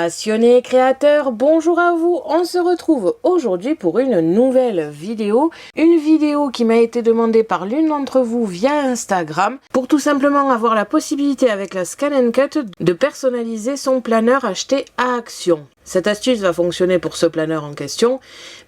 Passionnés et créateurs, bonjour à vous. On se retrouve aujourd'hui pour une nouvelle vidéo. Une vidéo qui m'a été demandée par l'une d'entre vous via Instagram pour tout simplement avoir la possibilité avec la Scan & Cut de personnaliser son planeur acheté à Action. Cette astuce va fonctionner pour ce planeur en question,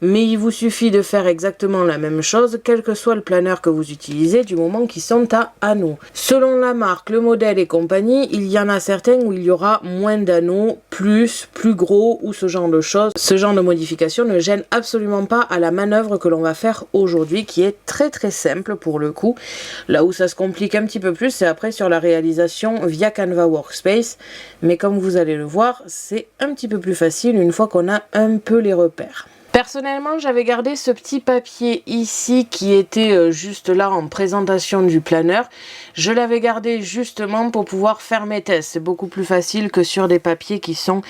mais il vous suffit de faire exactement la même chose, quel que soit le planeur que vous utilisez, du moment qu'ils sont à anneaux. Selon la marque, le modèle et compagnie, il y en a certains où il y aura moins d'anneaux, plus gros ou ce genre de choses. Ce genre de modification ne gêne absolument pas à la manœuvre que l'on va faire aujourd'hui, qui est très simple pour le coup. Là où ça se complique un petit peu plus, c'est après sur la réalisation via Canva Workspace, mais comme vous allez le voir, c'est un petit peu plus facile une fois qu'on a un peu les repères. Personnellement, j'avais gardé ce petit papier ici qui était juste là en présentation du planeur. Je l'avais gardé justement pour pouvoir faire mes tests. C'est beaucoup plus facile que sur des papiers qui sont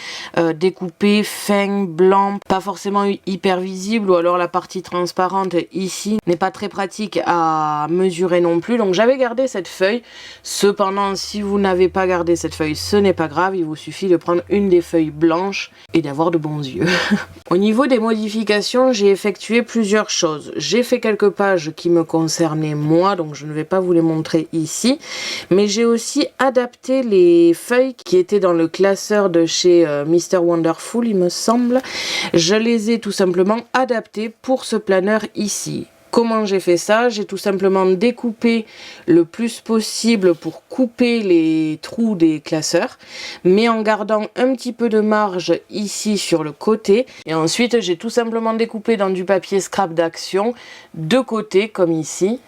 découpés, fins, blancs, pas forcément hyper visibles, ou alors la partie transparente ici n'est pas très pratique à mesurer non plus. Donc j'avais gardé cette feuille. Cependant, si vous n'avez pas gardé cette feuille, ce n'est pas grave. Il vous suffit de prendre une des feuilles blanches et d'avoir de bons yeux. Au niveau des modifications, j'ai effectué plusieurs choses. J'ai fait quelques pages qui me concernaient moi, donc je ne vais pas vous les montrer ici, mais j'ai aussi adapté les feuilles qui étaient dans le classeur de chez Mr. Wonderful, il me semble. Je les ai tout simplement adaptées pour ce planeur ici. Comment j'ai fait ça? J'ai tout simplement découpé le plus possible pour couper les trous des classeurs, mais en gardant un petit peu de marge ici sur le côté. Et ensuite, j'ai tout simplement découpé dans du papier scrap d'Action, de côté comme ici,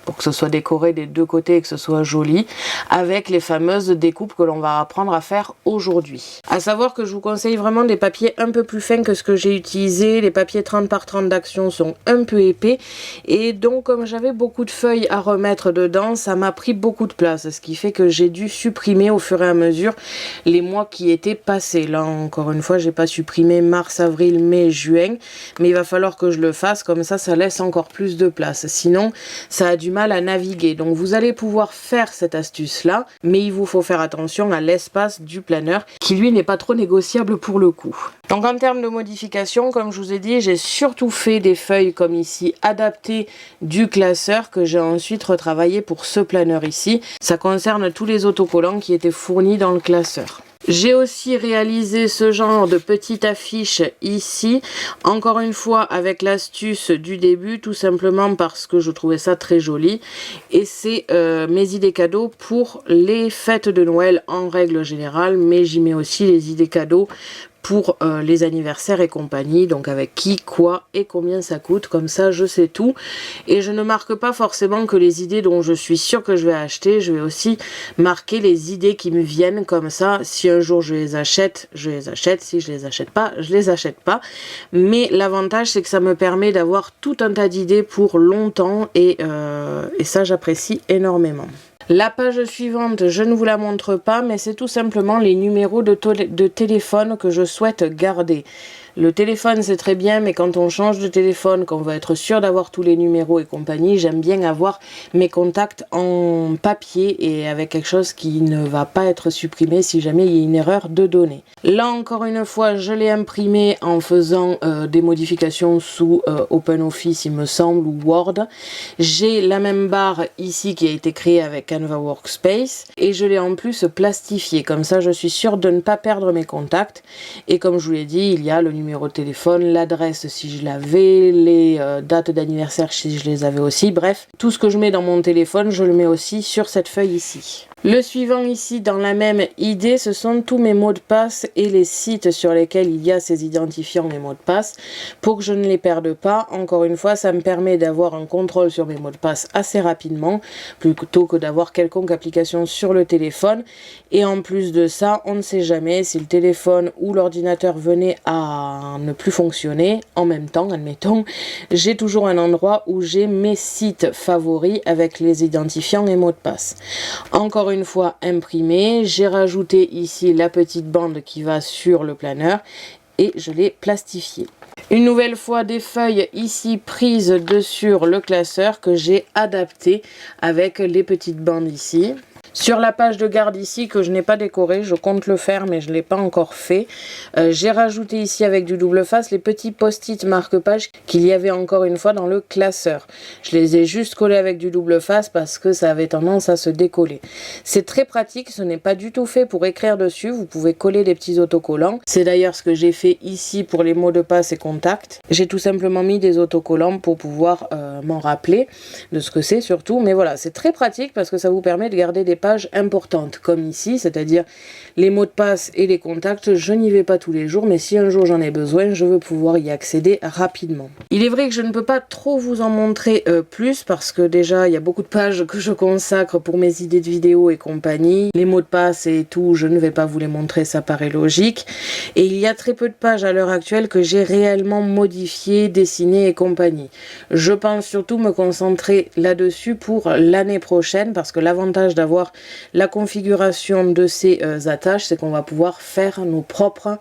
pour que ce soit décoré des deux côtés et que ce soit joli, avec les fameuses découpes que l'on va apprendre à faire aujourd'hui. À savoir que je vous conseille vraiment des papiers un peu plus fins que ce que j'ai utilisé. Les papiers 30 par 30 d'Action sont un peu épais, et donc comme j'avais beaucoup de feuilles à remettre dedans, ça m'a pris beaucoup de place, ce qui fait que j'ai dû supprimer au fur et à mesure les mois qui étaient passés. Là encore une fois, j'ai pas supprimé mars, avril, mai, juin, mais il va falloir que je le fasse, comme ça laisse encore plus de place. Sinon, ça a du mal à naviguer. Donc vous allez pouvoir faire cette astuce là, mais il vous faut faire attention à l'espace du planeur qui lui n'est pas trop négociable pour le coup. Donc en termes de modification, comme je vous ai dit, j'ai surtout fait des feuilles comme ici adaptées du classeur que j'ai ensuite retravaillé pour ce planeur ici. Ça concerne tous les autocollants qui étaient fournis dans le classeur. J'ai aussi réalisé ce genre de petite affiche ici, encore une fois avec l'astuce du début, tout simplement parce que je trouvais ça très joli. Et c'est mes idées cadeaux pour les fêtes de Noël en règle générale, mais j'y mets aussi les idées cadeaux pour les anniversaires et compagnie, donc avec qui, quoi et combien ça coûte, comme ça je sais tout. Et je ne marque pas forcément que les idées dont je suis sûre que je vais acheter, je vais aussi marquer les idées qui me viennent, comme ça si un jour je les achète, si je les achète pas, je les achète pas. Mais l'avantage c'est que ça me permet d'avoir tout un tas d'idées pour longtemps, et ça j'apprécie énormément. La page suivante, je ne vous la montre pas, mais c'est tout simplement les numéros de téléphone que je souhaite garder. Le téléphone c'est très bien, mais quand on change de téléphone, qu'on veut être sûr d'avoir tous les numéros et compagnie, j'aime bien avoir mes contacts en papier et avec quelque chose qui ne va pas être supprimé si jamais il y a une erreur de données. Là encore une fois, je l'ai imprimé en faisant des modifications sous OpenOffice il me semble, ou Word. J'ai la même barre ici qui a été créée avec Canva Workspace, et je l'ai en plus plastifié, comme ça je suis sûre de ne pas perdre mes contacts. Et comme je vous l'ai dit, il y a le numéro de téléphone, l'adresse si je l'avais, les dates d'anniversaire si je les avais aussi, bref, tout ce que je mets dans mon téléphone, je le mets aussi sur cette feuille ici. Le suivant ici, dans la même idée, ce sont tous mes mots de passe et les sites sur lesquels il y a ces identifiants et mots de passe, pour que je ne les perde pas. Encore une fois, ça me permet d'avoir un contrôle sur mes mots de passe assez rapidement, plutôt que d'avoir quelconque application sur le téléphone. Et en plus de ça, on ne sait jamais si le téléphone ou l'ordinateur venait à ne plus fonctionner en même temps, admettons, j'ai toujours un endroit où j'ai mes sites favoris avec les identifiants et mots de passe. Encore une fois imprimé, j'ai rajouté ici la petite bande qui va sur le planeur et je l'ai plastifié. Une nouvelle fois des feuilles ici prises de sur le classeur que j'ai adapté avec les petites bandes ici. Sur la page de garde ici que je n'ai pas décorée, je compte le faire mais je ne l'ai pas encore fait. J'ai rajouté ici avec du double face les petits post-it marque-page qu'il y avait encore une fois dans le classeur. Je les ai juste collés avec du double face parce que ça avait tendance à se décoller. C'est très pratique, ce n'est pas du tout fait pour écrire dessus, vous pouvez coller des petits autocollants. C'est d'ailleurs ce que j'ai fait ici pour les mots de passe et contacts. J'ai tout simplement mis des autocollants pour pouvoir m'en rappeler de ce que c'est surtout. Mais voilà, c'est très pratique parce que ça vous permet de garder des pages importantes comme ici, c'est-à-dire les mots de passe et les contacts. Je n'y vais pas tous les jours, mais si un jour j'en ai besoin, je veux pouvoir y accéder rapidement. Il est vrai que je ne peux pas trop vous en montrer plus parce que déjà il y a beaucoup de pages que je consacre pour mes idées de vidéos et compagnie. Les mots de passe et tout, je ne vais pas vous les montrer, ça paraît logique. Et il y a très peu de pages à l'heure actuelle que j'ai réellement modifiées, dessinées et compagnie. Je pense surtout me concentrer là-dessus pour l'année prochaine parce que l'avantage d'avoir la configuration de ces attaches, c'est qu'on va pouvoir faire nos propres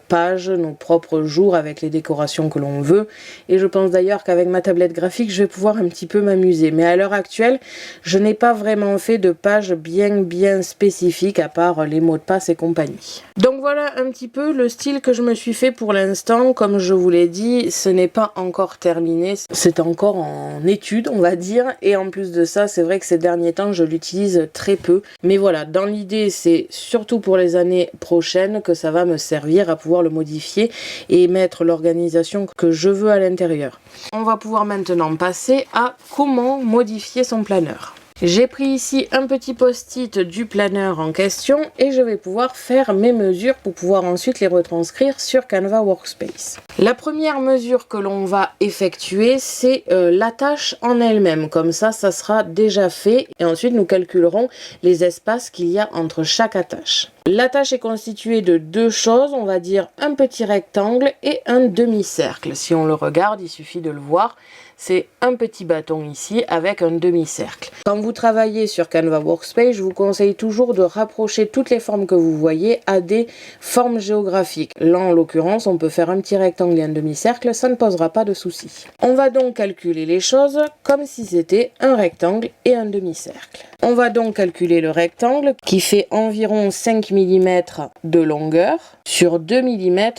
pages, nos propres jours avec les décorations que l'on veut. Et je pense d'ailleurs qu'avec ma tablette graphique, je vais pouvoir un petit peu m'amuser. Mais à l'heure actuelle, je n'ai pas vraiment fait de page bien spécifique à part les mots de passe et compagnie. Donc voilà un petit peu le style que je me suis fait pour l'instant. Comme je vous l'ai dit, ce n'est pas encore terminé. C'est encore en étude, on va dire. Et en plus de ça, c'est vrai que ces derniers temps, je l'utilise très peu. Mais voilà, dans l'idée, c'est surtout pour les années prochaines que ça va me servir à pouvoir le modifier et mettre l'organisation que je veux à l'intérieur. On va pouvoir maintenant passer à comment modifier son planeur. J'ai pris ici un petit post-it du planeur en question et je vais pouvoir faire mes mesures pour pouvoir ensuite les retranscrire sur Canva Workspace. La première mesure que l'on va effectuer, c'est l'attache en elle-même. Comme ça sera déjà fait et ensuite nous calculerons les espaces qu'il y a entre chaque attache. L'attache est constituée de deux choses, on va dire un petit rectangle et un demi-cercle. Si on le regarde, il suffit de le voir. C'est un petit bâton ici avec un demi-cercle. Quand vous travaillez sur Canva Workspace, je vous conseille toujours de rapprocher toutes les formes que vous voyez à des formes géographiques. Là, en l'occurrence, on peut faire un petit rectangle et un demi-cercle, ça ne posera pas de soucis. On va donc calculer les choses comme si c'était un rectangle et un demi-cercle. On va donc calculer le rectangle qui fait environ 5 mm de longueur sur 2 mm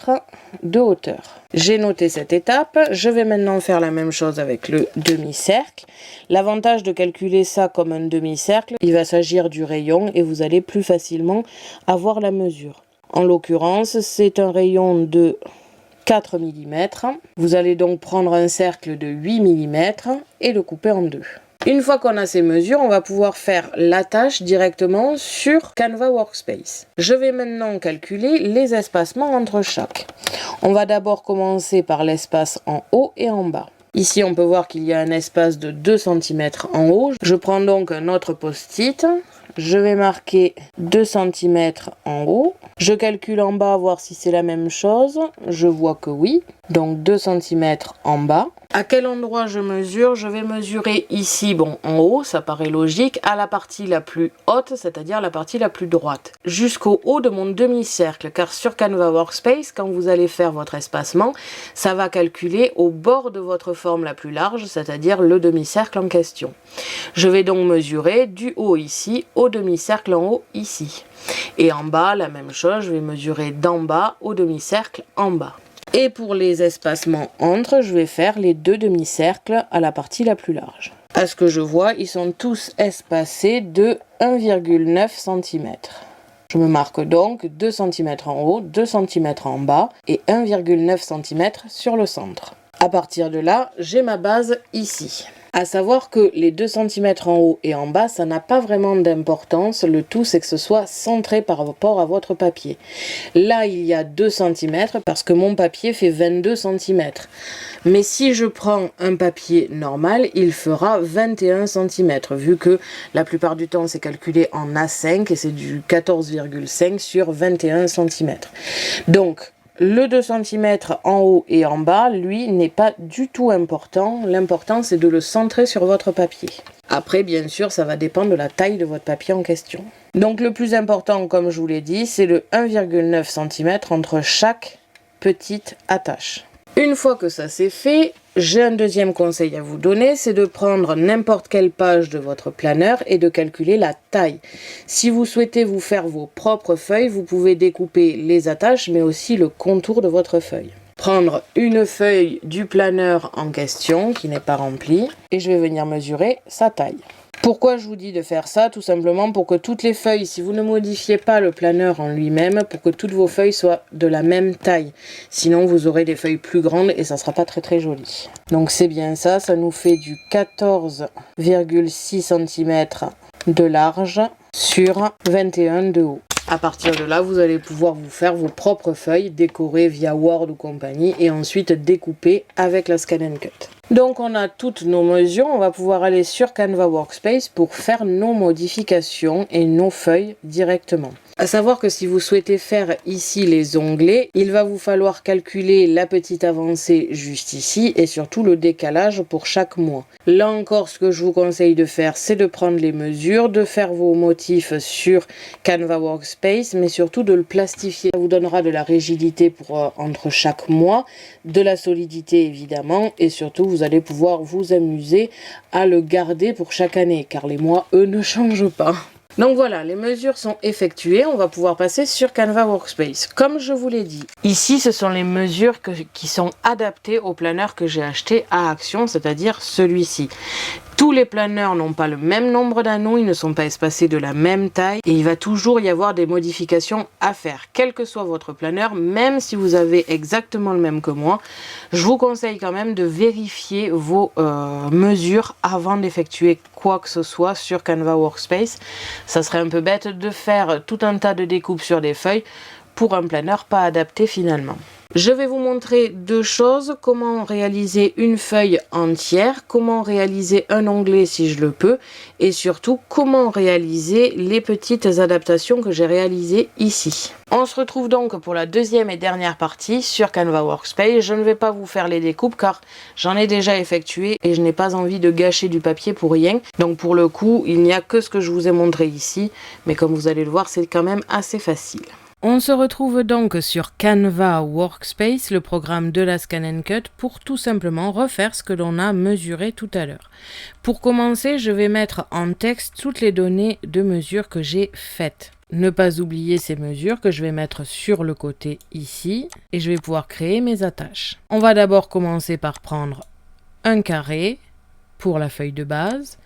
de hauteur. J'ai noté cette étape, je vais maintenant faire la même chose avec le demi-cercle. L'avantage de calculer ça comme un demi-cercle, il va s'agir du rayon et vous allez plus facilement avoir la mesure. En l'occurrence, c'est un rayon de 4 mm. Vous allez donc prendre un cercle de 8 mm et le couper en deux. Une fois qu'on a ces mesures, on va pouvoir faire l'attache directement sur Canva Workspace. Je vais maintenant calculer les espacements entre chaque. On va d'abord commencer par l'espace en haut et en bas. Ici, on peut voir qu'il y a un espace de 2 cm en haut. Je prends donc un autre post-it. Je vais marquer 2 cm en haut. Je calcule en bas, voir si c'est la même chose. Je vois que oui. Donc 2 cm en bas. À quel endroit je mesure? Je vais mesurer ici, bon, en haut, ça paraît logique, à la partie la plus haute, c'est-à-dire la partie la plus droite, jusqu'au haut de mon demi-cercle, car sur Canva Workspace, quand vous allez faire votre espacement, ça va calculer au bord de votre forme la plus large, c'est-à-dire le demi-cercle en question. Je vais donc mesurer du haut ici, au demi-cercle en haut ici. Et en bas, la même chose, je vais mesurer d'en bas au demi-cercle en bas. Et pour les espacements entre, je vais faire les deux demi-cercles à la partie la plus large. À ce que je vois, ils sont tous espacés de 1,9 cm. Je me marque donc 2 cm en haut, 2 cm en bas et 1,9 cm sur le centre. À partir de là, j'ai ma base ici. À savoir que les 2 cm en haut et en bas, ça n'a pas vraiment d'importance. Le tout, c'est que ce soit centré par rapport à votre papier. Là, il y a 2 cm parce que mon papier fait 22 cm. Mais si je prends un papier normal, il fera 21 cm, vu que la plupart du temps, c'est calculé en A5 et c'est du 14,5 sur 21 cm. Donc, le 2 cm en haut et en bas, lui, n'est pas du tout important. L'important, c'est de le centrer sur votre papier. Après, bien sûr, ça va dépendre de la taille de votre papier en question. Donc, le plus important, comme je vous l'ai dit, c'est le 1,9 cm entre chaque petite attache. Une fois que ça c'est fait, J'ai un deuxième conseil à vous donner, c'est de prendre n'importe quelle page de votre planeur et de calculer la taille. Si vous souhaitez vous faire vos propres feuilles, vous pouvez découper les attaches mais aussi le contour de votre feuille. Prendre une feuille du planeur en question qui n'est pas remplie et je vais venir mesurer sa taille. Pourquoi je vous dis de faire ça? Tout simplement pour que toutes les feuilles, si vous ne modifiez pas le planeur en lui-même, pour que toutes vos feuilles soient de la même taille. Sinon, vous aurez des feuilles plus grandes et ça sera pas très joli. Donc c'est bien ça, ça nous fait du 14,6 cm de large sur 21 de haut. À partir de là, vous allez pouvoir vous faire vos propres feuilles, décorées via Word ou compagnie, et ensuite découper avec la Scan & Cut. Donc on a toutes nos mesures, on va pouvoir aller sur Canva Workspace pour faire nos modifications et nos feuilles directement. À savoir que si vous souhaitez faire ici les onglets, il va vous falloir calculer la petite avancée juste ici et surtout le décalage pour chaque mois. Là encore, ce que je vous conseille de faire, c'est de prendre les mesures, de faire vos motifs sur Canva Workspace, mais surtout de le plastifier. Ça vous donnera de la rigidité pour entre chaque mois, de la solidité évidemment, et surtout vous allez pouvoir vous amuser à le garder pour chaque année, car les mois, eux, ne changent pas. Donc voilà, les mesures sont effectuées, on va pouvoir passer sur Canva Workspace. Comme je vous l'ai dit, ici ce sont les mesures qui sont adaptées au planeur que j'ai acheté à Action, c'est-à-dire celui-ci. Tous les planeurs n'ont pas le même nombre d'anneaux, ils ne sont pas espacés de la même taille et il va toujours y avoir des modifications à faire, quel que soit votre planeur, même si vous avez exactement le même que moi. Je vous conseille quand même de vérifier vos mesures avant d'effectuer quoi que ce soit sur Canva Workspace. Ça serait un peu bête de faire tout un tas de découpes sur des feuilles pour un planeur pas adapté finalement. Je vais vous montrer deux choses, comment réaliser une feuille entière, comment réaliser un onglet si je le peux, et surtout comment réaliser les petites adaptations que j'ai réalisées ici. On se retrouve donc pour la deuxième et dernière partie sur Canva Workspace. Je ne vais pas vous faire les découpes car j'en ai déjà effectué et je n'ai pas envie de gâcher du papier pour rien. Donc pour le coup, il n'y a que ce que je vous ai montré ici, mais comme vous allez le voir, c'est quand même assez facile. On se retrouve donc sur Canva Workspace, le programme de la Scan & Cut, pour tout simplement refaire ce que l'on a mesuré tout à l'heure. Pour commencer, je vais mettre en texte toutes les données de mesure que j'ai faites. Ne pas oublier ces mesures que je vais mettre sur le côté ici et je vais pouvoir créer mes attaches. On va d'abord commencer par prendre un carré pour la feuille de base,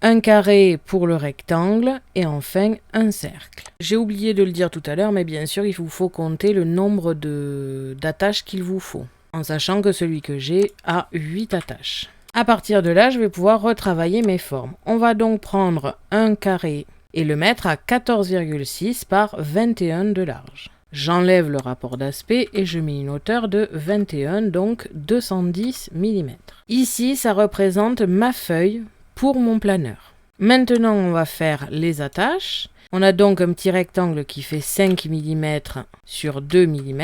un carré pour le rectangle et enfin un cercle. J'ai oublié de le dire tout à l'heure, mais bien sûr, il vous faut compter le nombre d'attaches qu'il vous faut, en sachant que celui que j'ai a 8 attaches. À partir de là, je vais pouvoir retravailler mes formes. On va donc prendre un carré et le mettre à 14,6 par 21 de large. J'enlève le rapport d'aspect et je mets une hauteur de 21, donc 210 mm. Ici, ça représente ma feuille pour mon planeur. Maintenant, on va faire les attaches. On a donc un petit rectangle qui fait 5 mm sur 2 mm.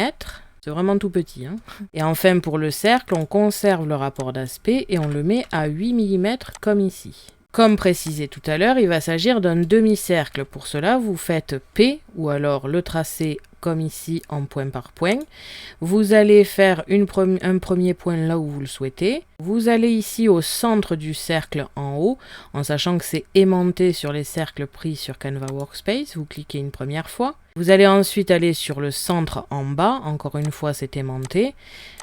C'est vraiment tout petit, hein. Et enfin, pour le cercle, on conserve le rapport d'aspect et on le met à 8 mm comme ici. Comme précisé tout à l'heure, il va s'agir d'un demi-cercle. Pour cela, vous faites P ou alors le tracé comme ici en point par point. Vous allez faire un premier point là où vous le souhaitez. Vous allez ici au centre du cercle en haut, en sachant que c'est aimanté sur les cercles pris sur Canva Workspace. Vous cliquez une première fois. Vous allez ensuite aller sur le centre en bas, encore une fois c'est aimanté.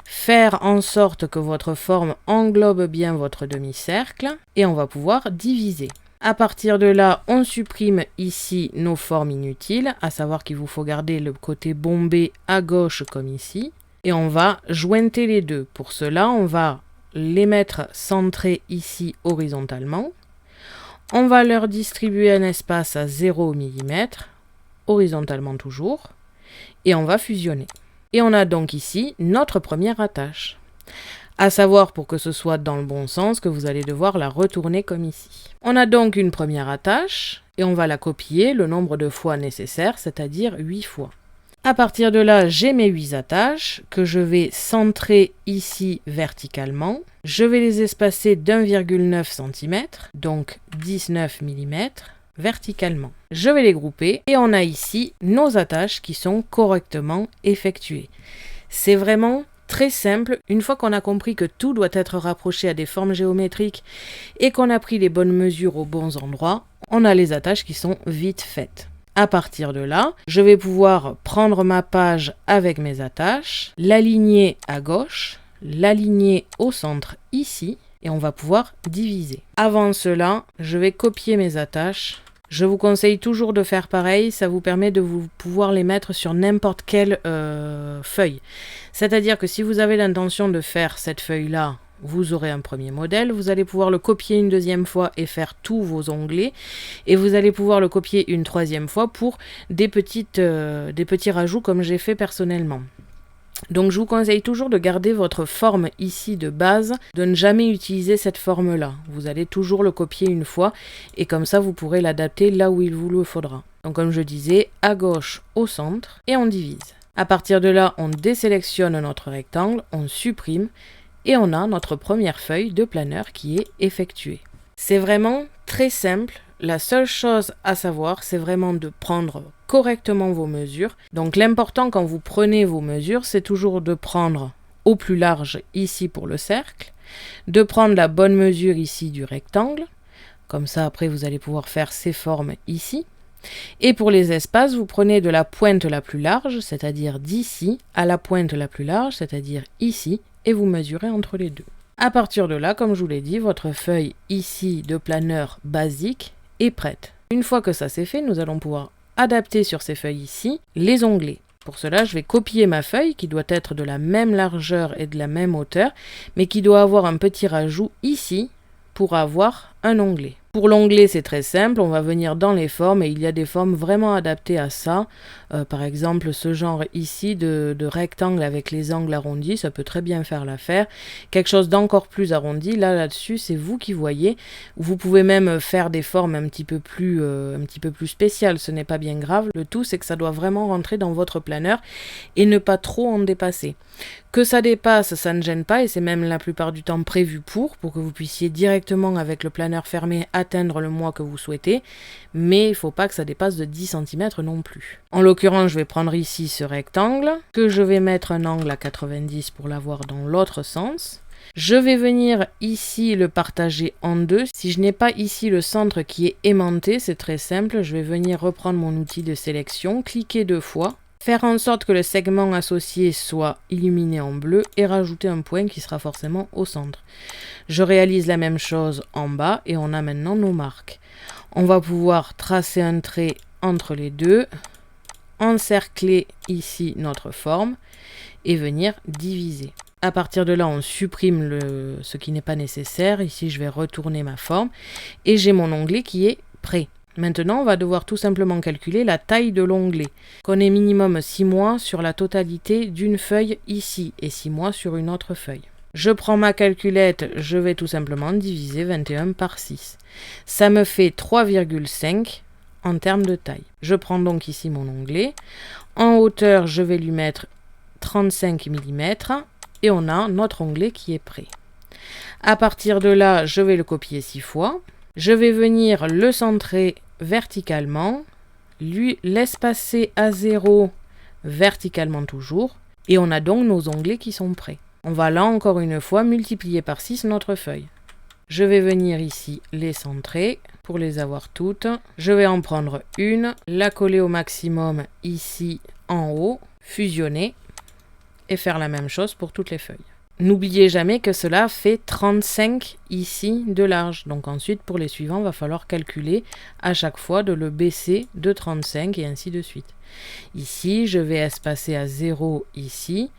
Faire en sorte que votre forme englobe bien votre demi-cercle et on va pouvoir diviser. À partir de là, on supprime ici nos formes inutiles, à savoir qu'il vous faut garder le côté bombé à gauche comme ici. Et on va jointer les deux. Pour cela, on va les mettre centrés ici horizontalement. On va leur distribuer un espace à 0 mm, horizontalement toujours. Et on va fusionner. Et on a donc ici notre première attache. À savoir, pour que ce soit dans le bon sens, que vous allez devoir la retourner comme ici. On a donc une première attache et on va la copier le nombre de fois nécessaire, c'est-à-dire 8 fois. À partir de là, j'ai mes 8 attaches que je vais centrer ici verticalement. Je vais les espacer d'1,9 cm, donc 19 mm, verticalement. Je vais les grouper et on a ici nos attaches qui sont correctement effectuées. C'est vraiment très simple. Une fois qu'on a compris que tout doit être rapproché à des formes géométriques et qu'on a pris les bonnes mesures aux bons endroits, on a les attaches qui sont vite faites. À partir de là, je vais pouvoir prendre ma page avec mes attaches, l'aligner à gauche, l'aligner au centre ici, et on va pouvoir diviser. Avant cela, je vais copier mes attaches. Je vous conseille toujours de faire pareil, ça vous permet de pouvoir les mettre sur n'importe quelle feuille. C'est-à-dire que si vous avez l'intention de faire cette feuille-là, vous aurez un premier modèle, vous allez pouvoir le copier une deuxième fois et faire tous vos onglets, et vous allez pouvoir le copier une troisième fois pour des petits rajouts comme j'ai fait personnellement. Donc je vous conseille toujours de garder votre forme ici de base, de ne jamais utiliser cette forme-là. Vous allez toujours le copier une fois et comme ça vous pourrez l'adapter là où il vous le faudra. Donc comme je disais, à gauche, au centre et on divise. À partir de là, on désélectionne notre rectangle, on supprime et on a notre première feuille de planeur qui est effectuée. C'est vraiment très simple. La seule chose à savoir, c'est vraiment de prendre correctement vos mesures. Donc l'important quand vous prenez vos mesures, c'est toujours de prendre au plus large ici pour le cercle, de prendre la bonne mesure ici du rectangle. Comme ça, après, vous allez pouvoir faire ces formes ici. Et pour les espaces, vous prenez de la pointe la plus large, c'est-à-dire d'ici, à la pointe la plus large, c'est-à-dire ici, et vous mesurez entre les deux. À partir de là, comme je vous l'ai dit, votre feuille ici de planeur basique est prête. Une fois que ça c'est fait, nous allons pouvoir adapter sur ces feuilles ici les onglets. Pour cela, je vais copier ma feuille qui doit être de la même largeur et de la même hauteur, mais qui doit avoir un petit rajout ici pour avoir un onglet. Pour l'onglet, c'est très simple, on va venir dans les formes et il y a des formes vraiment adaptées à ça. Par exemple, ce genre ici de rectangle avec les angles arrondis, ça peut très bien faire l'affaire. Quelque chose d'encore plus arrondi, là-dessus, c'est vous qui voyez. Vous pouvez même faire des formes un petit peu plus spéciales, ce n'est pas bien grave. Le tout, c'est que ça doit vraiment rentrer dans votre planeur et ne pas trop en dépasser. Que ça dépasse, ça ne gêne pas et c'est même la plupart du temps prévu pour que vous puissiez directement avec le planeur fermé atteindre le mois que vous souhaitez, mais il ne faut pas que ça dépasse de 10 cm non plus. En l'occurrence, je vais prendre ici ce rectangle, que je vais mettre un angle à 90 pour l'avoir dans l'autre sens. Je vais venir ici le partager en deux. Si je n'ai pas ici le centre qui est aimanté, c'est très simple, je vais venir reprendre mon outil de sélection, cliquer 2 fois, faire en sorte que le segment associé soit illuminé en bleu et rajouter un point qui sera forcément au centre. Je réalise la même chose en bas et on a maintenant nos marques. On va pouvoir tracer un trait entre les deux, encercler ici notre forme et venir diviser. À partir de là, on supprime ce qui n'est pas nécessaire. Ici, je vais retourner ma forme et j'ai mon onglet qui est prêt. Maintenant, on va devoir tout simplement calculer la taille de l'onglet. Qu'on ait minimum 6 mois sur la totalité d'une feuille ici et 6 mois sur une autre feuille. Je prends ma calculette, je vais tout simplement diviser 21 par 6. Ça me fait 3,5 en termes de taille. Je prends donc ici mon onglet. En hauteur, je vais lui mettre 35 mm et on a notre onglet qui est prêt. À partir de là, je vais le copier 6 fois. Je vais venir le centrer verticalement, l'espacer à 0 verticalement toujours, et on a donc nos onglets qui sont prêts. On va là encore une fois multiplier par 6 notre feuille. Je vais venir ici les centrer pour les avoir toutes. Je vais en prendre une, la coller au maximum ici en haut, fusionner et faire la même chose pour toutes les feuilles. N'oubliez jamais que cela fait 35 ici de large. Donc ensuite, pour les suivants, il va falloir calculer à chaque fois de le baisser de 35 et ainsi de suite. Ici, je vais espacer à 0 ici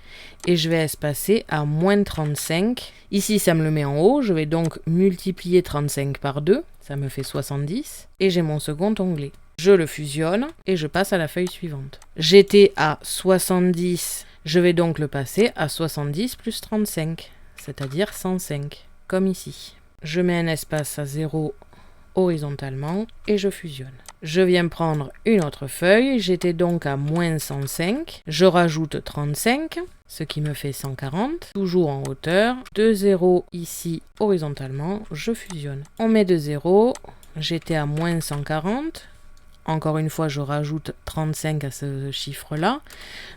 et je vais espacer à moins 35. Ici, ça me le met en haut. Je vais donc multiplier 35 par 2. Ça me fait 70. Et j'ai mon second onglet. Je le fusionne et je passe à la feuille suivante. J'étais à 70. Je vais donc le passer à 70 plus 35, c'est-à-dire 105, comme ici. Je mets un espace à 0 horizontalement et je fusionne. Je viens prendre une autre feuille, j'étais donc à moins 105. Je rajoute 35, ce qui me fait 140, toujours en hauteur. 2 zéros ici horizontalement, je fusionne. On met 2 zéros, j'étais à moins 140. Encore une fois, je rajoute 35 à ce chiffre-là.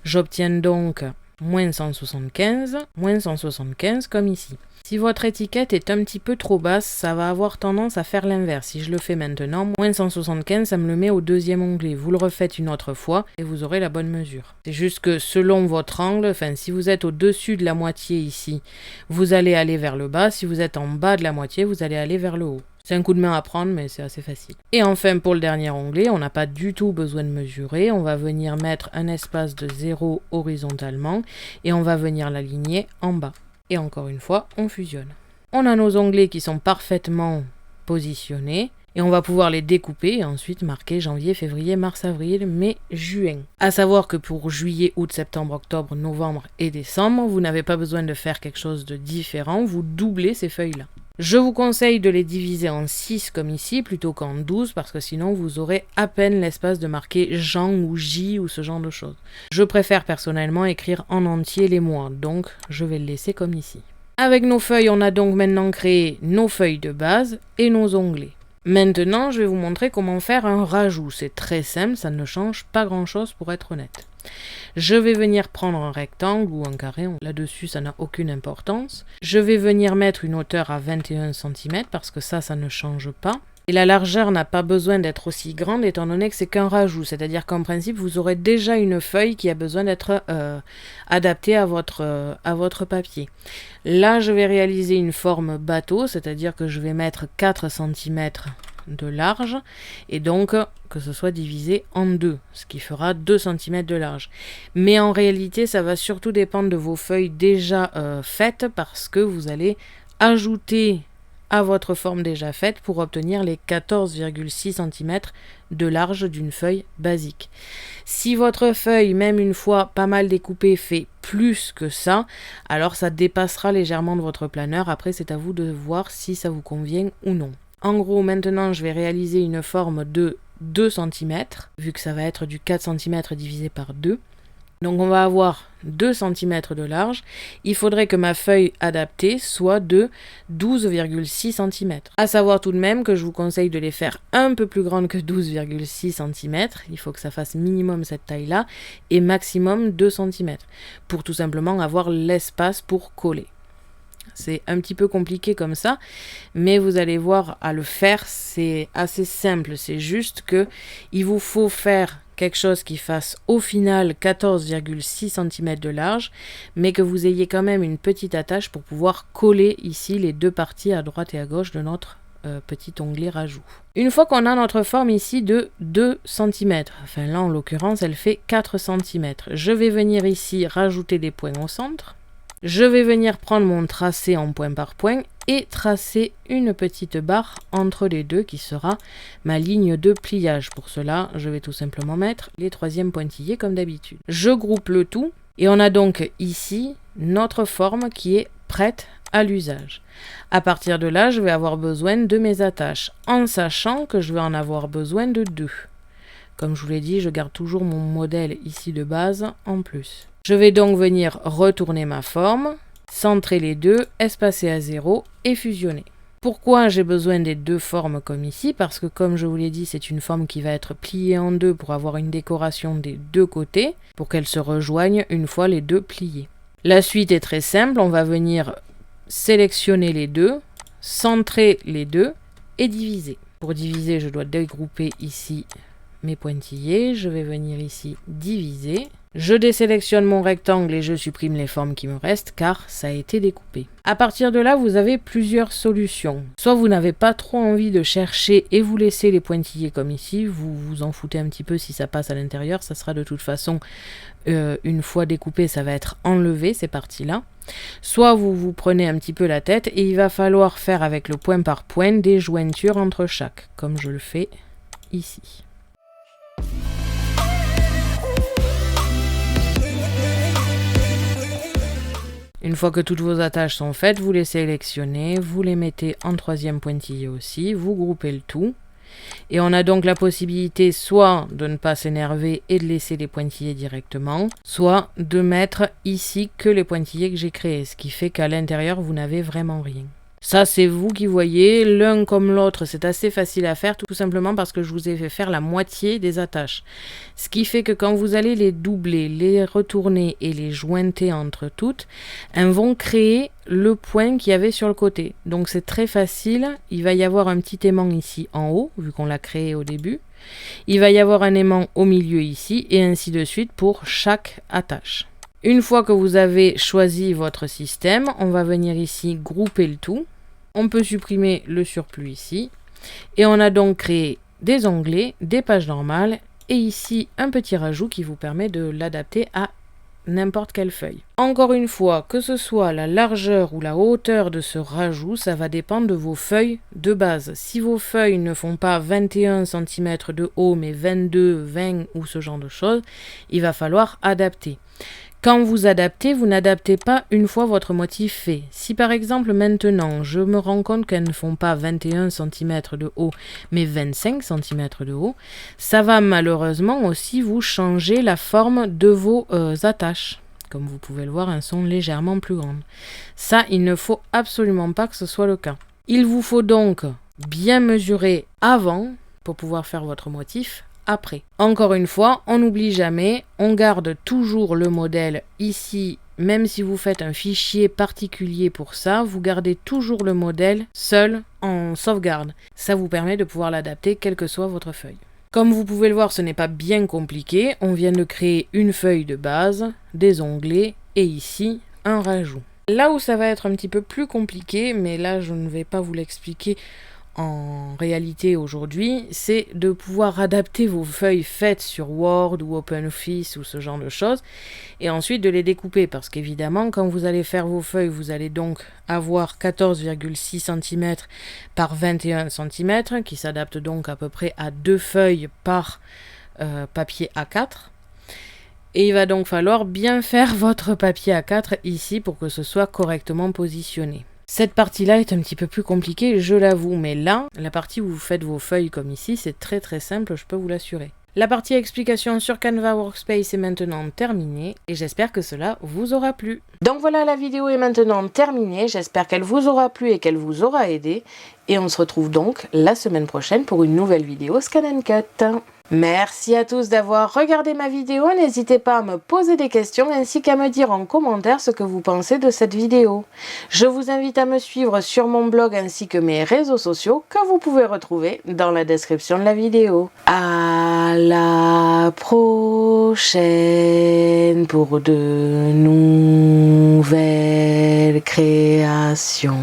J'obtiens donc moins 175, moins 175 comme ici. Si votre étiquette est un petit peu trop basse, ça va avoir tendance à faire l'inverse. Si je le fais maintenant, moins 175, ça me le met au deuxième onglet. Vous le refaites une autre fois et vous aurez la bonne mesure. C'est juste que selon votre angle, enfin si vous êtes au-dessus de la moitié ici, vous allez aller vers le bas. Si vous êtes en bas de la moitié, vous allez aller vers le haut. C'est un coup de main à prendre, mais c'est assez facile. Et enfin, pour le dernier onglet, on n'a pas du tout besoin de mesurer. On va venir mettre un espace de 0 horizontalement et on va venir l'aligner en bas. Et encore une fois, on fusionne. On a nos onglets qui sont parfaitement positionnés et on va pouvoir les découper et ensuite marquer janvier, février, mars, avril, mai, juin. À savoir que pour juillet, août, septembre, octobre, novembre et décembre, vous n'avez pas besoin de faire quelque chose de différent, vous doublez ces feuilles-là. Je vous conseille de les diviser en 6 comme ici plutôt qu'en 12 parce que sinon vous aurez à peine l'espace de marquer Jean ou J ou ce genre de choses. Je préfère personnellement écrire en entier les mois, donc je vais le laisser comme ici. Avec nos feuilles, on a donc maintenant créé nos feuilles de base et nos onglets. Maintenant, je vais vous montrer comment faire un rajout. C'est très simple, ça ne change pas grand-chose pour être honnête. Je vais venir prendre un rectangle ou un carré, là-dessus ça n'a aucune importance. Je vais venir mettre une hauteur à 21 cm parce que ça ne change pas. Et la largeur n'a pas besoin d'être aussi grande étant donné que c'est qu'un rajout, c'est-à-dire qu'en principe vous aurez déjà une feuille qui a besoin d'être adaptée à votre papier. Là je vais réaliser une forme bateau, c'est-à-dire que je vais mettre 4 cm de large et donc que ce soit divisé en 2, ce qui fera 2 cm de large. Mais en réalité ça va surtout dépendre de vos feuilles déjà faites parce que vous allez ajouter à votre forme déjà faite pour obtenir les 14,6 cm de large d'une feuille basique. Si votre feuille, même une fois pas mal découpée, fait plus que ça, alors ça dépassera légèrement de votre planeur. Après, c'est à vous de voir si ça vous convient ou non. En gros, maintenant, je vais réaliser une forme de 2 cm, vu que ça va être du 4 cm divisé par 2. Donc on va avoir 2 cm de large. Il faudrait que ma feuille adaptée soit de 12,6 cm. À savoir tout de même que je vous conseille de les faire un peu plus grandes que 12,6 cm. Il faut que ça fasse minimum cette taille-là et maximum 2 cm pour tout simplement avoir l'espace pour coller. C'est un petit peu compliqué comme ça, mais vous allez voir à le faire, c'est assez simple. C'est juste que il vous faut faire quelque chose qui fasse au final 14,6 cm de large, mais que vous ayez quand même une petite attache pour pouvoir coller ici les deux parties à droite et à gauche de notre petit onglet rajout. Une fois qu'on a notre forme ici de 2 cm, enfin là en l'occurrence elle fait 4 cm, je vais venir ici rajouter des points au centre. Je vais venir prendre mon tracé en point par point et tracer une petite barre entre les deux qui sera ma ligne de pliage. Pour cela, je vais tout simplement mettre les troisièmes pointillés comme d'habitude. Je groupe le tout et on a donc ici notre forme qui est prête à l'usage. À partir de là, je vais avoir besoin de mes attaches en sachant que je vais en avoir besoin de 2. Comme je vous l'ai dit, je garde toujours mon modèle ici de base en plus. Je vais donc venir retourner ma forme, centrer les deux, espacer à 0 et fusionner. Pourquoi j'ai besoin des deux formes comme ici? Parce que comme je vous l'ai dit, c'est une forme qui va être pliée en deux pour avoir une décoration des deux côtés, pour qu'elles se rejoignent une fois les deux pliées. La suite est très simple, on va venir sélectionner les deux, centrer les deux et diviser. Pour diviser, je dois dégrouper ici mes pointillés, je vais venir ici diviser. Je désélectionne mon rectangle et je supprime les formes qui me restent car ça a été découpé. À partir de là, vous avez plusieurs solutions. Soit vous n'avez pas trop envie de chercher et vous laissez les pointillés comme ici, vous vous en foutez un petit peu si ça passe à l'intérieur, ça sera de toute façon, une fois découpé, ça va être enlevé ces parties-là. Soit vous vous prenez un petit peu la tête et il va falloir faire avec le point par point des jointures entre chaque, comme je le fais ici. Une fois que toutes vos attaches sont faites, vous les sélectionnez, vous les mettez en troisième pointillé aussi, vous groupez le tout. Et on a donc la possibilité soit de ne pas s'énerver et de laisser les pointillés directement, soit de mettre ici que les pointillés que j'ai créés, ce qui fait qu'à l'intérieur, vous n'avez vraiment rien. Ça, c'est vous qui voyez. L'un comme l'autre, c'est assez facile à faire, tout simplement parce que je vous ai fait faire la moitié des attaches. Ce qui fait que quand vous allez les doubler, les retourner et les jointer entre toutes, elles vont créer le point qu'il y avait sur le côté. Donc c'est très facile. Il va y avoir un petit aimant ici en haut, vu qu'on l'a créé au début. Il va y avoir un aimant au milieu ici, et ainsi de suite pour chaque attache. Une fois que vous avez choisi votre système, on va venir ici grouper le tout. On peut supprimer le surplus ici. Et on a donc créé des onglets, des pages normales et ici un petit rajout qui vous permet de l'adapter à n'importe quelle feuille. Encore une fois, que ce soit la largeur ou la hauteur de ce rajout, ça va dépendre de vos feuilles de base. Si vos feuilles ne font pas 21 cm de haut mais 22, 20 ou ce genre de choses, il va falloir adapter. Quand vous adaptez, vous n'adaptez pas une fois votre motif fait. Si par exemple maintenant, je me rends compte qu'elles ne font pas 21 cm de haut, mais 25 cm de haut, ça va malheureusement aussi vous changer la forme de vos attaches. Comme vous pouvez le voir, elles sont légèrement plus grandes. Ça, il ne faut absolument pas que ce soit le cas. Il vous faut donc bien mesurer avant pour pouvoir faire votre motif après. Encore une fois, on n'oublie jamais, on garde toujours le modèle ici, même si vous faites un fichier particulier pour ça, vous gardez toujours le modèle seul en sauvegarde. Ça vous permet de pouvoir l'adapter quelle que soit votre feuille. Comme vous pouvez le voir, ce n'est pas bien compliqué, on vient de créer une feuille de base, des onglets et ici un rajout. Là où ça va être un petit peu plus compliqué, mais là je ne vais pas vous l'expliquer en réalité aujourd'hui, c'est de pouvoir adapter vos feuilles faites sur Word ou OpenOffice ou ce genre de choses et ensuite de les découper parce qu'évidemment quand vous allez faire vos feuilles vous allez donc avoir 14,6 cm par 21 cm qui s'adapte donc à peu près à 2 feuilles par papier A4 et il va donc falloir bien faire votre papier A4 ici pour que ce soit correctement positionné. Cette partie-là est un petit peu plus compliquée, je l'avoue, mais là, la partie où vous faites vos feuilles comme ici, c'est très très simple, je peux vous l'assurer. La partie explication sur Canva Workspace est maintenant terminée et j'espère que cela vous aura plu. Donc voilà, la vidéo est maintenant terminée, j'espère qu'elle vous aura plu et qu'elle vous aura aidé. Et on se retrouve donc la semaine prochaine pour une nouvelle vidéo Scan & Cut. Merci à tous d'avoir regardé ma vidéo, n'hésitez pas à me poser des questions ainsi qu'à me dire en commentaire ce que vous pensez de cette vidéo. Je vous invite à me suivre sur mon blog ainsi que mes réseaux sociaux que vous pouvez retrouver dans la description de la vidéo. À la prochaine pour de nouvelles créations.